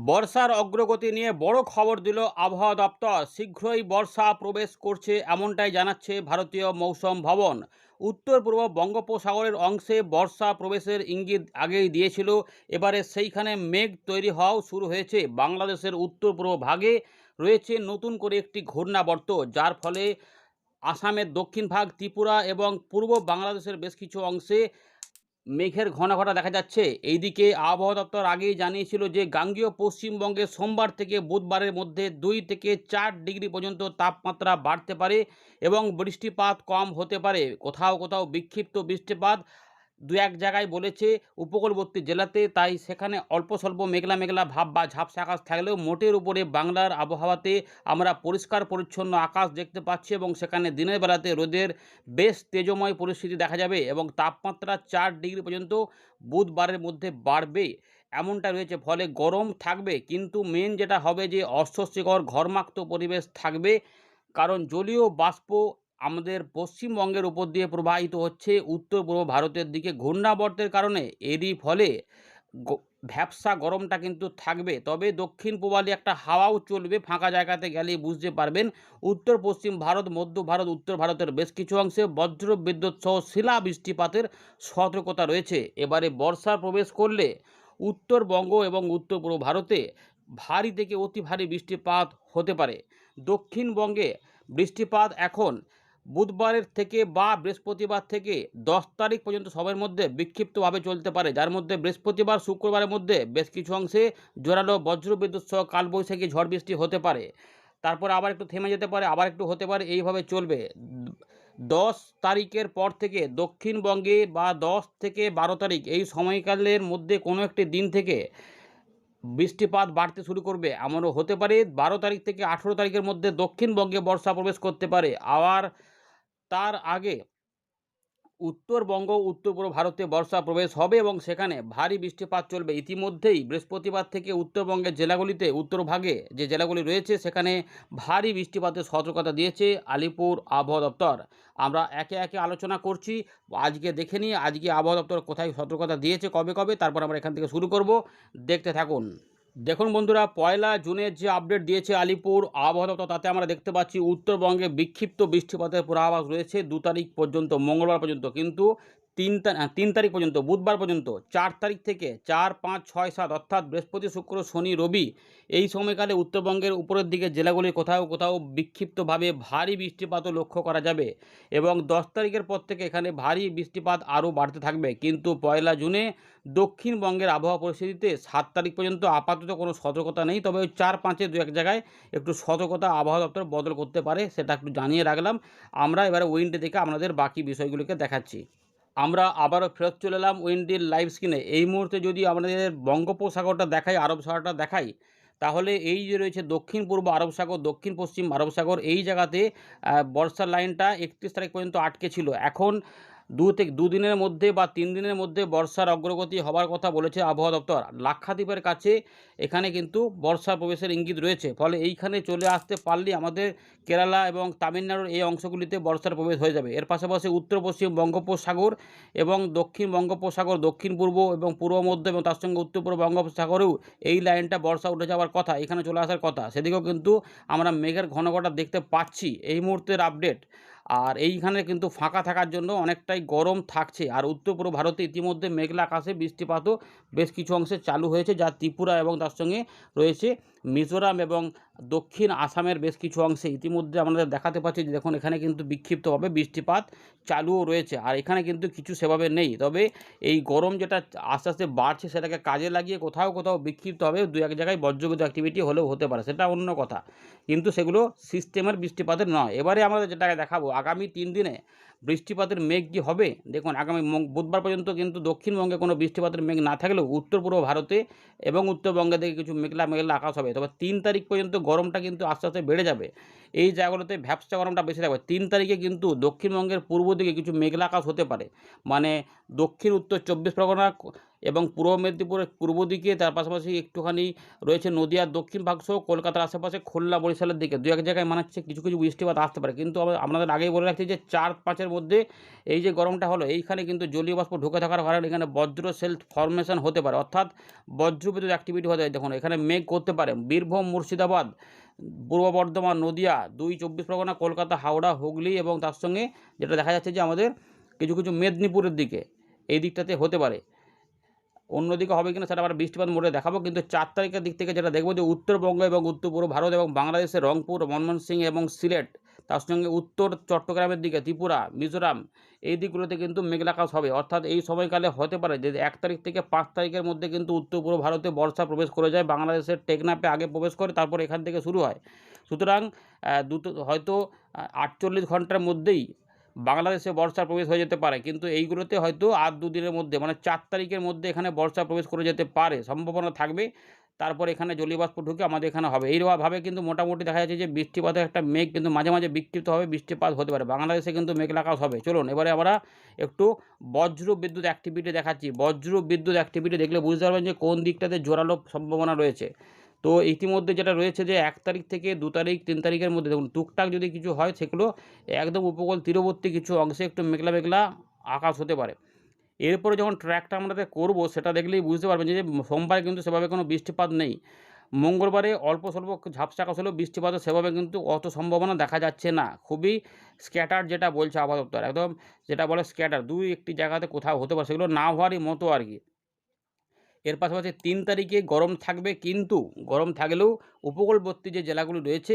বর্ষার অগ্রগতি নিয়ে বড় খবর দিল আবহাওয়া দপ্তর। শীঘ্রই বর্ষা প্রবেশ করছে এমনটাই জানাচ্ছে ভারতীয় মৌসুম ভবন। উত্তর পূর্ব বঙ্গোপসাগরের অংশে বর্ষা প্রবেশের ইঙ্গিত আগেই দিয়েছিল। এবারে সেইখানে মেঘ তৈরি হওয়াও শুরু হয়েছে। বাংলাদেশের উত্তর পূর্ব ভাগে রয়েছে নতুন করে একটি ঘূর্ণাবর্ত, যার ফলে আসামের দক্ষিণ ভাগ, ত্রিপুরা এবং পূর্ব বাংলাদেশের বেশ কিছু অংশে মেঘের ঘনঘটা দেখা যাচ্ছে। এইদিকে আবহাওয়া দপ্তর আগেই জানিয়েছিল যে গাঙ্গেয় পশ্চিমবঙ্গে সোমবার থেকে বুধবারের মধ্যে 2 থেকে 4 ডিগ্রি পর্যন্ত তাপমাত্রা বাড়তে পারে এবং বৃষ্টিপাত কম হতে পারে। কোথাও কোথাও বিক্ষিপ্ত বৃষ্টিপাত দু এক জায়গায় বলেছে উপকূলবর্তী জেলাতে, তাই সেখানে অল্প স্বল্প মেঘলা মেঘলা ভাব বা ঝাপসা আকাশ থাকলেও মোটের উপরে বাংলার আবহাওয়াতে আমরা পরিষ্কার পরিচ্ছন্ন আকাশ দেখতে পাচ্ছি এবং সেখানে দিনের বেলাতে রোদের বেশ তেজময় পরিস্থিতি দেখা যাবে এবং তাপমাত্রা 4 ডিগ্রি পর্যন্ত বুধবারের মধ্যে বাড়বে এমনটা রয়েছে। ফলে গরম থাকবে, কিন্তু মেন যেটা হবে যে অস্বস্তিকর ঘর্মাক্ত পরিবেশ থাকবে, কারণ জলীয় বাষ্প আমাদের পশ্চিমবঙ্গের উপর দিয়ে প্রবাহিত হচ্ছে উত্তর পূর্ব ভারতের দিকে ঘূর্ণাবর্তের কারণে। এরই ফলে ভ্যাপসা গরমটা কিন্তু থাকবে। তবে দক্ষিণ পূবালি একটা হাওয়াও চলবে, ফাঁকা জায়গাতে গেলেই বুঝতে পারবেন। উত্তর পশ্চিম ভারত, মধ্য ভারত, উত্তর ভারতের বেশ কিছু অংশে বজ্র বিদ্যুৎ সহ শিলা বৃষ্টিপাতের সতর্কতা রয়েছে। এবারে বর্ষা প্রবেশ করলে উত্তরবঙ্গ এবং উত্তর পূর্ব ভারতে ভারী থেকে অতি ভারী বৃষ্টিপাত হতে পারে। দক্ষিণবঙ্গে বৃষ্টিপাত এখন বুধবারের থেকে বা বৃহস্পতিবার থেকে 10 তারিখ পর্যন্ত সবের মধ্যে বিক্ষিপ্তভাবে চলতে পারে, যার মধ্যে বৃহস্পতিবার শুক্রবারের মধ্যে বেশ কিছু অংশে জোরালো বজ্রবিদ্যুৎ সহ কালবৈশাখী ঝড় বৃষ্টি হতে পারে। তারপর আবার একটু থেমে যেতে পারে, আবার একটু হতে পারে, এইভাবে চলবে। 10 তারিখের পর থেকে দক্ষিণবঙ্গে বা 10 থেকে 12 তারিখ এই সময়কালের মধ্যে কোনো একটি দিন থেকে বৃষ্টিপাত বাড়তে শুরু করবে, এমনও হতে পারে 12 তারিখ থেকে 18 তারিখের মধ্যে দক্ষিণবঙ্গে বর্ষা প্রবেশ করতে পারে। আবার তার আগে উত্তরবঙ্গ, উত্তর পূর্ব ভারতে বর্ষা প্রবেশ হবে এবং সেখানে ভারী বৃষ্টিপাত চলবে। ইতিমধ্যেই বৃহস্পতিবার থেকে উত্তরবঙ্গের জেলাগুলিতে, উত্তরভাগে যে জেলাগুলি রয়েছে সেখানে ভারী বৃষ্টিপাতের সতর্কতা দিয়েছে আলিপুর আবহাওয়া দপ্তর। আমরা একে একে আলোচনা করছি। আজকে দেখে নিই আজকে আবহাওয়া দপ্তর কোথায় সতর্কতা দিয়েছে, কবে কবে, তারপর আমরা এখান থেকে শুরু করব। দেখতে থাকুন। দেখুন বন্ধুরা, 1 জুনের যে আপডেট দিয়েছে আলিপুর আবহাওয়া দপ্তর, তাতে আমরা দেখতে পাচ্ছি উত্তরবঙ্গে বিক্ষিপ্ত বৃষ্টিপাতের পূর্বাভাস রয়েছে 2 তারিখ পর্যন্ত, মঙ্গলবার পর্যন্ত, কিন্তু 3 তারিখ পর্যন্ত, বুধবার পর্যন্ত। 4 তারিখ থেকে 4, 5, 6, 7 অর্থাৎ বৃহস্পতি, শুক্র, শনি, রবি এই সময়কালে উত্তরবঙ্গের উপরের দিকে জেলাগুলি কোথাও কোথাও বিক্ষিপ্তভাবে ভারী বৃষ্টিপাতও লক্ষ্য করা যাবে এবং 10 তারিখের পর থেকে এখানে ভারী বৃষ্টিপাত আরও বাড়তে থাকবে। কিন্তু 1 জুনে দক্ষিণবঙ্গের আবহাওয়া পরিস্থিতিতে 7 তারিখ পর্যন্ত আপাতত কোনো সতর্কতা নেই, তবে ওই 4-5-এ দু এক জায়গায় একটু সতর্কতা আবহাওয়া দপ্তর বদল করতে পারে, সেটা একটু জানিয়ে রাখলাম। আমরা এবারে উইন্ডে দেখে আপনাদের বাকি বিষয়গুলোকে দেখাচ্ছি। আমরা আবারও ফেরত চলে এলাম উইন্ডির লাইভ স্ক্রিনে। এই মুহূর্তে যদি আমাদের বঙ্গোপসাগরটা দেখাই, আরব সাগরটা দেখাই, তাহলে এই যে রয়েছে দক্ষিণ পূর্ব আরব সাগর, দক্ষিণ পশ্চিম আরব সাগর, এই জায়গাতে বর্ষার লাইনটা 31 তারিখ পর্যন্ত আটকে ছিল। এখন 2 দিনের মধ্যে বা 3 দিনের মধ্যে বর্ষার অগ্রগতি হবার কথা বলেছে আবহাওয়া দপ্তর। লাক্ষাদ্বীপের কাছে এখানে কিন্তু বর্ষা প্রবেশের ইঙ্গিত রয়েছে, ফলে এইখানে চলে আসতে পারলেই আমাদের কেরালা এবং তামিলনাড়ুর এই অংশগুলিতে বর্ষার প্রবেশ হয়ে যাবে। এর পাশাপাশি উত্তর পশ্চিম বঙ্গোপসাগর এবং দক্ষিণ বঙ্গোপসাগর, দক্ষিণ পূর্ব এবং পূর্ব মধ্য এবং তার সঙ্গে উত্তর পূর্ব বঙ্গোপসাগরেও এই লাইনটা বর্ষা উঠে যাওয়ার কথা, এখানে চলে আসার কথা। সেদিকেও কিন্তু আমরা মেঘের ঘনঘটা দেখতে পাচ্ছি এই মুহূর্তের আপডেট। আর এইখানে কিন্তু ফাঁকা থাকার জন্য অনেকটাই গরম থাকছে। আর উত্তর পূর্ব ভারতে ইতিমধ্যে মেঘলা আকাশে বৃষ্টিপাতও বেশ কিছু অংশে চালু হয়েছে, যা ত্রিপুরা এবং তার সঙ্গে রয়েছে মিজোরাম এবং দক্ষিণ আসামের বেশ কিছু অংশে ইতিমধ্যে আমাদের দেখাতে পাচ্ছি যে দেখুন এখানে কিন্তু বিক্ষিপ্তভাবে বৃষ্টিপাত চালুও রয়েছে। আর এখানে কিন্তু কিছু সেভাবে নেই, তবে এই গরম যেটা আস্তে আস্তে বাড়ছে সেটাকে কাজে লাগিয়ে কোথাও কোথাও বিক্ষিপ্তভাবে দু এক জায়গায় বজ্রবিদ্যুৎ অ্যাক্টিভিটি হলেও হতে পারে, সেটা অন্য কথা, কিন্তু সেগুলো সিস্টেমের বৃষ্টিপাতের নয়। এবারে আমরা যেটাকে দেখাবো আগামী 3 দিনে বৃষ্টিপাতের মেঘ কী হবে। দেখুন আগামী বুধবার পর্যন্ত কিন্তু দক্ষিণবঙ্গে কোনো বৃষ্টিপাতের মেঘ না থাকলেও উত্তর পূর্ব ভারতে এবং উত্তরবঙ্গে দিকে কিছু মেঘলা মেঘলা আকাশ হবে। তবে 3 তারিখ পর্যন্ত গরমটা কিন্তু আস্তে আস্তে বেড়ে যাবে, এই জায়গাগুলোতে ভ্যাপসা গরমটা বেশি থাকবে। 3 তারিখে কিন্তু দক্ষিণবঙ্গের পূর্ব দিকে কিছু মেঘলা আকাশ হতে পারে, মানে দক্ষিণ উত্তর 24 পরগনা এবং পূর্ব মেদিনীপুরের পূর্ব দিকে, তার পাশাপাশি একটুখানি রয়েছে নদিয়ার দক্ষিণ ভাগ সহ কলকাতার আশেপাশে খুলনা বরিশালের দিকে দু এক জায়গায় মনে হচ্ছে কিছু কিছু বৃষ্টিপাত আসতে পারে। কিন্তু আপনাদের আগেই বলে রাখছি যে 4-5-এর মধ্যে এই যে গরমটা হলো, এইখানে কিন্তু জলীয় বাষ্প ঢুকে থাকার কারণে এখানে বজ্র সেল ফর্মেশন হতে পারে, অর্থাৎ বজ্রবিদ্যুৎ অ্যাক্টিভিটি হতে পারে। দেখুন এখানে মেঘ করতে পারে বীরভূম, মুর্শিদাবাদ, পূর্ব বর্ধমান, নদিয়া, 2 চব্বিশ পরগনা, কলকাতা, হাওড়া, হুগলি এবং তার সঙ্গে যেটা দেখা যাচ্ছে যে আমাদের কিছু কিছু মেদিনীপুরের দিকে এই দিকটাতে হতে পারে। অন্যদিকে হবে কিনা সেটা আবার বৃষ্টিপাত মোডে দেখাবো। কিন্তু 4 তারিখের দিক থেকে যেটা দেখবো যে উত্তরবঙ্গ এবং উত্তর পূর্ব ভারত এবং বাংলাদেশের রংপুর, ময়মনসিংহ এবং সিলেট, তার সঙ্গে উত্তর চট্টগ্রামের দিকে ত্রিপুরা, মিজোরাম, এই দিকগুলোতে কিন্তু মেঘলা আকাশ হবে। অর্থাৎ এই সময়কালে হতে পারে যে 1 তারিখ থেকে 5 তারিখের মধ্যে কিন্তু উত্তর পূর্ব ভারতে বর্ষা প্রবেশ করে যায়, বাংলাদেশের টেকনাফে আগে প্রবেশ করে, তারপর এখান থেকে শুরু হয়। সুতরাং হয়তো 48 ঘন্টার মধ্যেই বাংলাদেশে বর্ষার প্রবেশ হয়ে যেতে পারে। কিন্তু এইগুলোতে হয়তো আর 2 দিনের মধ্যে মানে 4 তারিখের মধ্যে এখানে বর্ষা প্রবেশ করে যেতে পারে, সম্ভাবনা থাকবে। তারপর এখানে জলীয়বাষ্প ঢুকে আমাদের এখানে হবে। এইভাবে কিন্তু মোটামুটি দেখা যাচ্ছে যে বৃষ্টিপাতের একটা মেঘ কিন্তু মাঝে মাঝে বিক্ষিপ্ত হবে, বৃষ্টিপাত হতে পারে। বাংলাদেশে কিন্তু মেঘলা আকাশ হবে। চলুন এবারে আমরা একটু বজ্র বিদ্যুৎ অ্যাক্টিভিটি দেখাচ্ছি। বজ্র বিদ্যুৎ অ্যাক্টিভিটি দেখলে বুঝতে পারবেন যে কোন দিকটাতে জোরালো সম্ভাবনা রয়েছে। তো ইতিমধ্যে যেটা রয়েছে যে 1 তারিখ থেকে 2 তারিখ 3 তারিখের মধ্যে দেখুন টুকটাক যদি কিছু হয় সেগুলো একদম উপকূল তীরবর্তী কিছু অংশে একটু মেঘলা মেঘলা আকাশ হতে পারে। এরপরে যখন ট্র্যাকটা আমাদের করব সেটা দেখলেই বুঝতে পারবেন যে সোমবারে কিন্তু সেভাবে কোনো বৃষ্টিপাত নেই। মঙ্গলবারে অল্প স্বল্প ঝাপসা আকাশ হলেও বৃষ্টিপাতের সেভাবে কিন্তু অত সম্ভাবনা দেখা যাচ্ছে না। খুবই স্ক্যাটার যেটা বলছে আবহাওয়া দপ্তর, একদম যেটা বলে স্ক্যাটার, 2-1টি জায়গাতে কোথাও হতে পারে, সেগুলো না হওয়ারই মতো আর কি। এর পাশাপাশি 3 তারিখে গরম থাকবে, কিন্তু গরম থাকলেও উপকূলবর্তী যে জেলাগুলি রয়েছে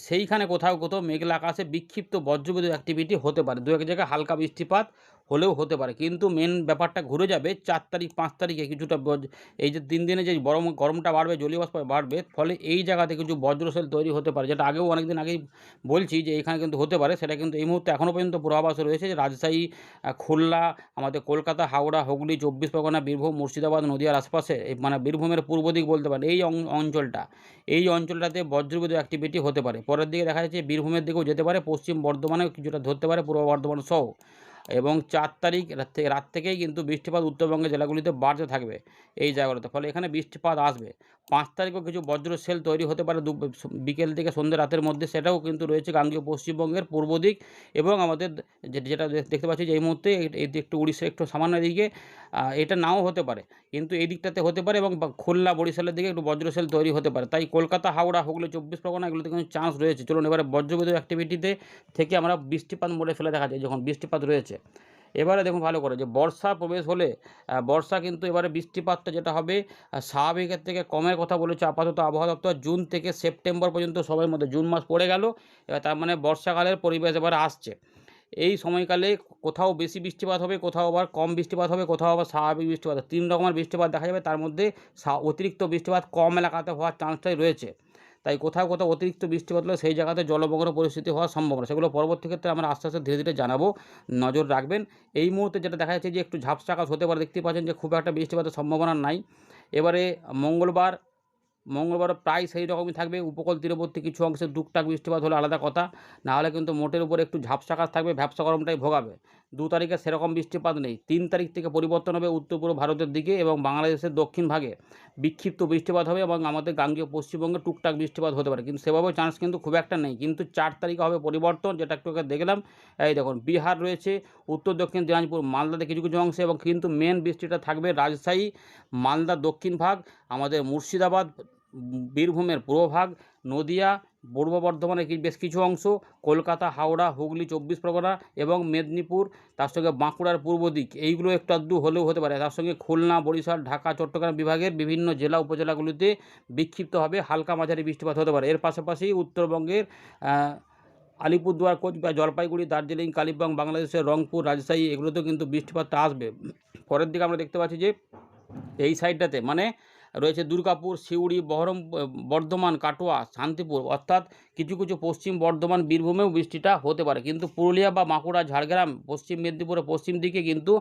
সেইখানে কোথাও কোথাও মেঘলা আকাশে বিক্ষিপ্ত বজ্রবিদ্যুৎ অ্যাক্টিভিটি হতে পারে। 2-1 জায়গায় হালকা বৃষ্টিপাত হলেও হতে পারে। কিন্তু মেন ব্যাপারটা ঘুরে যাবে 4 তারিখ 5 তারিখে কিছুটা এই যে 3 দিনে যে গরমটা বাড়বে, জলীয় বাষ্প বাড়বে, ফলে এই জায়গাতে কিছু বজ্রসেল তৈরি হতে পারে, যেটা আগেও অনেকদিন আগেই বলছি যে এখানে কিন্তু হতে পারে। সেটা কিন্তু এই মুহূর্তে এখনও পর্যন্ত পূর্বাভাস রয়েছে যে রাজশাহী, খুলনা, আমাদের কলকাতা, হাওড়া, হুগলি, 24 পরগনা, বীরভূম, মুর্শিদাবাদ, নদিয়ার আশপাশে মানে বীরভূমের পূর্ব দিক বলতে পারেন এই অঞ্চলটাতে বজ্রবিদ্যুৎ অ্যাক্টিভিটি হতে পারে। পরের দিকে দেখা যাচ্ছে বীরভূমের দিকেও যেতে পারে, পশ্চিম বর্ধমানেও কিছুটা ধরতে পারে, পূর্ব বর্ধমান সহ। এবং 4 তারিখ রাত থেকেই কিন্তু বৃষ্টিপাত উত্তরবঙ্গের জেলাগুলিতে বাড়তে থাকবে এই জায়গাগুলোতে, ফলে এখানে বৃষ্টিপাত আসবে। 5 তারিখেও কিছু বজ্র সেল তৈরি হতে পারে বিকেল থেকে সন্ধ্যে রাতের মধ্যে, সেটাও কিন্তু রয়েছে গাঙ্গেয় পশ্চিমবঙ্গের পূর্ব দিক এবং আমাদের যেটা দেখতে পাচ্ছি যে এই মুহূর্তে এই একটু উড়িষ্যার একটু সামান্য দিকে, এটা নাও হতে পারে, কিন্তু এই দিকটাতে হতে পারে। এবং খুলনা বরিশালের দিকে একটু বজ্র সেল তৈরি হতে পারে। তাই কলকাতা, হাওড়া, হুগলি, 24 পরগনা এগুলোতে কিন্তু চান্স রয়েছে। চলুন এবারে বজ্রবিদ্যুৎ অ্যাক্টিভিটিতে থেকে আমরা বৃষ্টিপাত মোডে ফেলে দেখা যায় যখন বৃষ্টিপাত রয়েছে। এবারে দেখুন ভালো করে যে বর্ষা প্রবেশ হলে বর্ষা কিন্তু এবারে বৃষ্টিপাতটা যেটা হবে স্বাভাবিকের থেকে কমের কথা বলেছে আপাতত আবহাওয়া দপ্তর। জুন থেকে সেপ্টেম্বর পর্যন্ত সময়ের মধ্যে, জুন মাস পড়ে গেল, এবার তার মানে বর্ষাকালের পরিবেশ এবারে আসছে। এই সময়কালে কোথাও বেশি বৃষ্টিপাত হবে, কোথাও আবার কম বৃষ্টিপাত হবে, কোথাও আবার স্বাভাবিক বৃষ্টিপাত, 3 রকমের বৃষ্টিপাত দেখা যাবে। তার মধ্যে অতিরিক্ত বৃষ্টিপাত কম এলাকাতে হওয়ার চান্সটাই রয়েছে। তাই কোথাও কোথাও অতিরিক্ত বৃষ্টিপাত হলে সেই জায়গাতে জলমগ্ন পরিস্থিতি হওয়ার সম্ভাবনা, সেগুলো পরবর্তী ক্ষেত্রে আমরা আস্তে আস্তে ধীরে ধীরে জানাবো, নজর রাখবেন। এই মুহূর্তে যেটা দেখা যাচ্ছে যে একটু ঝাপসা আকাশ হতে পারে, দেখতেই পাচ্ছেন যে খুব একটা বৃষ্টিপাতের সম্ভাবনা নাই। এবারে মঙ্গলবার প্রায় সেই রকমই থাকবে, উপকূল তীরবর্তী কিছু অংশে টুকটাক বৃষ্টিপাত হলে আলাদা কথা, না হলে কিন্তু মোটের উপরে একটু ঝাপসা আকাশ থাকবে, ভ্যাপসা গরমটাই ভোগাবে। 2 তারিখে সেরকম বৃষ্টিপাত নেই। 3 তারিখ থেকে পরিবর্তন হবে উত্তর পূর্ব ভারতের দিকে এবং বাংলাদেশের দক্ষিণ ভাগে বিক্ষিপ্ত বৃষ্টিপাত হবে এবং আমাদের গাঙ্গেয় পশ্চিমবঙ্গে টুকটাক বৃষ্টিপাত হতে পারে, কিন্তু সেভাবেও চান্স কিন্তু খুব একটা নেই। কিন্তু 4 তারিখে হবে পরিবর্তন, যেটা একটু আগে দেখলাম। এই দেখুন বিহার রয়েছে, উত্তর দক্ষিণ দিনাজপুর, মালদাতে কিছু কিছু অংশে, এবং কিন্তু মেন বৃষ্টিটা থাকবে রাজশাহী, মালদার দক্ষিণ ভাগ, আমাদের মুর্শিদাবাদ, বীরভূমের পূর্বভাগ, নদিয়া, পূর্ব বর্ধমানের বেশ কিছু অংশ, কলকাতা, হাওড়া, হুগলি, 24 পরগনা এবং মেদিনীপুর, তার সঙ্গে বাঁকুড়ার পূর্ব দিক, এইগুলো একটু আধটু হলেও হতে পারে। তার সঙ্গে খুলনা, বরিশাল, ঢাকা, চট্টগ্রাম বিভাগের বিভিন্ন জেলা উপজেলাগুলিতে বিক্ষিপ্তভাবে হালকা মাঝারি বৃষ্টিপাত হতে পারে। এর পাশাপাশি উত্তরবঙ্গের আলিপুরদুয়ার, কোচবিহার, জলপাইগুড়ি, দার্জিলিং, কালিম্পং, বাংলাদেশের রংপুর, রাজশাহী, এগুলোতেও কিন্তু বৃষ্টিপাতটা আসবে। পরের দিকে আমরা দেখতে পাচ্ছি যে এই সাইডটাতে মানে রয়েছে দুর্গাপুর, সিউড়ি, বর্ধমান, কাটোয়া, শান্তিপুর অর্থাৎ কিছু কিছু পশ্চিম বর্ধমান, বীরভূমেও বৃষ্টিটা হতে পারে। কিন্তু পুরুলিয়া বা বাঁকুড়া, ঝাড়গ্রাম, পশ্চিম মেদিনীপুরের পশ্চিম দিকে কিন্তু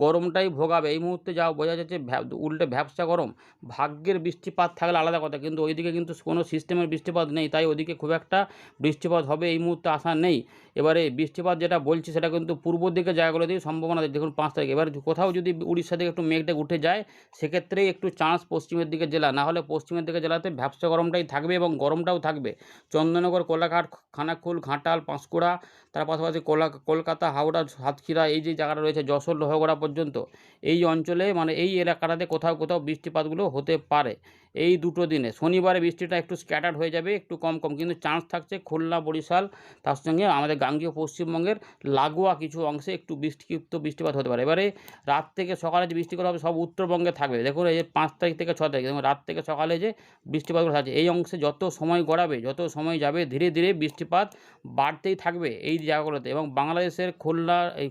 গরমটাই ভোগাবে। এই মুহূর্তে যা বোঝা যাচ্ছে উল্টে ভ্যাপসা গরম। ভাগ্যের বৃষ্টিপাত থাকলে আলাদা কথা, কিন্তু ওইদিকে কিন্তু কোনো সিস্টেমের বৃষ্টিপাত নেই, তাই ওদিকে খুব একটা বৃষ্টিপাত হবে এই মুহূর্তে আশা নেই। এবারে বৃষ্টিপাত যেটা বলছি সেটা কিন্তু পূর্ব দিকে জায়গাগুলোতেই সম্ভাবনা দেখুন 5 তারিখ। এবার কোথাও যদি উড়িষ্যা থেকে একটু মেঘটা উঠে যায় সেক্ষেত্রেই একটু চান্স পশ্চিমের দিকে জেলা, না হলে পশ্চিমের দিকে জেলাতে ভ্যাপসা গরমটাই থাকবে এবং গরমটাও থাকবে। চন্দননগর, কোলাঘাট, খানাকুল, ঘাটাল, পাঁশকুড়া, তার পাশাপাশি কলকাতা, হাওড়া, সাতক্ষীরা, এই যে জায়গাটা রয়েছে যশোর, লোহাগড়া পর্যন্ত এই অঞ্চলে মানে এই এলাকাটাতে কোথাও কোথাও বৃষ্টিপাতগুলো হতে পারে এই দুটো দিনে। শনিবারে বৃষ্টিটা একটু স্ক্যাটার্ড হয়ে যাবে, একটু কম কম, কিন্তু চান্স থাকছে খুলনা, বরিশাল, তার সঙ্গে আমাদের গাঙ্গেয় পশ্চিমবঙ্গের লাগোয়া কিছু অংশে একটু বৃষ্টিপাত হতে পারে। এবারে রাত থেকে সকালে যে বৃষ্টিগুলো হবে সব উত্তরবঙ্গে থাকবে। দেখুন এই যে 5 তারিখ থেকে 6 তারিখ দেখুন রাত থেকে সকালে যে বৃষ্টিপাতগুলো থাকছে এই অংশে যত সময় গড়াবে, যত সময় যাবে ধীরে ধীরে বৃষ্টিপাত বাড়তেই থাকবে এই জায়গাগুলোতে। এবং বাংলাদেশের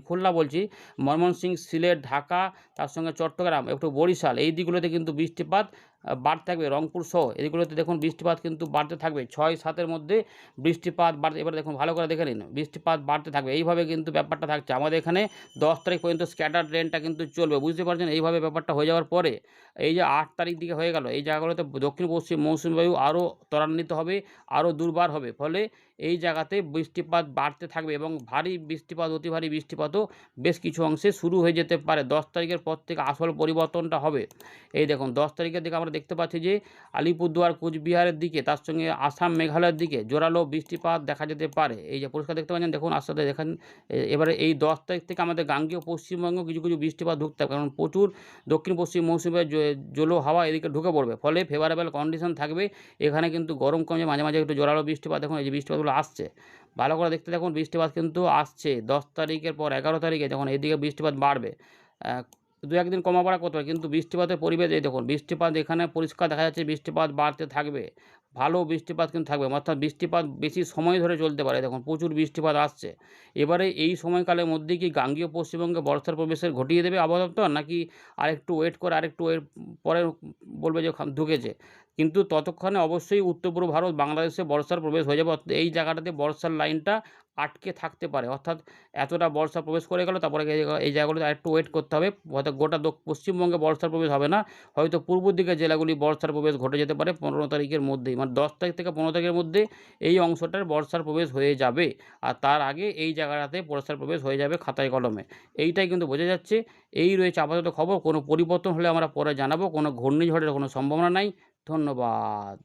খুলনা বলছি, ময়মনসিংহ, সিলেট, ঢাকা, তার সঙ্গে চট্টগ্রাম, একটু বরিশাল, এই দিকগুলোতে কিন্তু বৃষ্টিপাত বাড়তে থাকবে। রংপুর সহ এদিকগুলোতে দেখুন বৃষ্টিপাত কিন্তু বাড়তে থাকবে 6-7-এর মধ্যে বৃষ্টিপাত বাড়তে। এবারে দেখুন ভালো করে দেখে নিন, বৃষ্টিপাত বাড়তে থাকবে এইভাবে কিন্তু ব্যাপারটা থাকছে। আমাদের এখানে 10 তারিখ পর্যন্ত স্ক্যাটার ট্রেনটা কিন্তু চলবে, বুঝতে পারছেন। এইভাবে ব্যাপারটা হয়ে যাওয়ার পরে এই যে 8 তারিখ দিকে হয়ে গেল, এই জায়গাগুলোতে দক্ষিণ পশ্চিম মৌসুমী বায়ু আরও ত্বরান্বিত হবে, আরও দুর্বার হবে, ফলে এই জায়গাতে বৃষ্টিপাত বাড়তে থাকবে এবং ভারী বৃষ্টিপাত, অতি ভারী বৃষ্টিপাতও বেশ কিছু অংশে শুরু হয়ে যেতে পারে। 10 তারিখের পর থেকে আসল পরিবর্তনটা হবে। এই দেখুন 10 তারিখের দিকে আমরা দেখতে পাচ্ছি যে আলিপুরদুয়ার, কোচবিহারের দিকে, তার সঙ্গে আসাম, মেঘালয়ের দিকে জোরালো বৃষ্টিপাত দেখা যেতে পারে। এই যে পরিষ্কার দেখতে পাচ্ছেন, দেখুন আস্তে আস্তে দেখেন। এবারে এই 10 তারিখ থেকে আমাদের গাঙ্গেয় পশ্চিমবঙ্গেও কিছু কিছু বৃষ্টিপাত ঢুকতে হবে, কারণ প্রচুর দক্ষিণ পশ্চিম মৌসুমে জলো হাওয়া এদিকে ঢুকে পড়বে, ফলে ফেভারেবল কন্ডিশন থাকবে। এখানে কিন্তু গরম কমে মাঝে মাঝে একটু জোরালো বৃষ্টিপাত, দেখুন এই যে বৃষ্টিপাতগুলো আসছে, ভালো করে দেখতে দেখুন বৃষ্টিপাত কিন্তু আসছে। 10 তারিখের পর 11 তারিখে যখন এইদিকে বৃষ্টিপাত বাড়বে, দু একদিন কমা বাড়া করতে পারে, কিন্তু বৃষ্টিপাতের পরিবেশ এই দেখুন বৃষ্টিপাত এখানে পরিষ্কার দেখা যাচ্ছে, বৃষ্টিপাত বাড়তে থাকবে, ভালো বৃষ্টিপাত কিন্তু থাকবে, অর্থাৎ বৃষ্টিপাত বেশি সময় ধরে চলতে পারে। দেখুন প্রচুর বৃষ্টিপাত আসছে। এবারে এই সময়কালের মধ্যে কি গাঙ্গেয় পশ্চিমবঙ্গে বর্ষার প্রবেশের ঘটিয়ে দেবে আবহাওয়া দপ্তর, নাকি আরেকটু ওয়েট করে আরেকটু পরে বলবে যে ঢুকেছে, কিন্তু ততক্ষণে অবশ্যই উত্তর পূর্ব ভারত, বাংলাদেশে বর্ষার প্রবেশ হয়ে যাবে। অর্থাৎ এই জায়গাটাতে বর্ষার লাইনটা আটকে থাকতে পারে, অর্থাৎ এতটা বর্ষা প্রবেশ করে গেল, তারপরে এই জায়গাগুলোতে আরেকটু ওয়েট করতে হবে। হয়তো গোটা পশ্চিমবঙ্গে বর্ষার প্রবেশ হবে না, হয়তো পূর্ব দিকের জেলাগুলি বর্ষার প্রবেশ ঘটে যেতে পারে 15 তারিখের মধ্যেই, মানে 10 তারিখ থেকে 15 তারিখের মধ্যে এই অংশটার বর্ষার প্রবেশ হয়ে যাবে। আর তার আগে এই জায়গাটাতে বর্ষার প্রবেশ হয়ে যাবে খাতায় কলমে, এইটাই কিন্তু বোঝা যাচ্ছে। এই রয়েছে আপাতত খবর, কোনো পরিবর্তন হলে আমরা পরে জানাবো। কোনো ঘূর্ণিঝড়ের কোনো সম্ভাবনা নাই। ধন্যবাদ।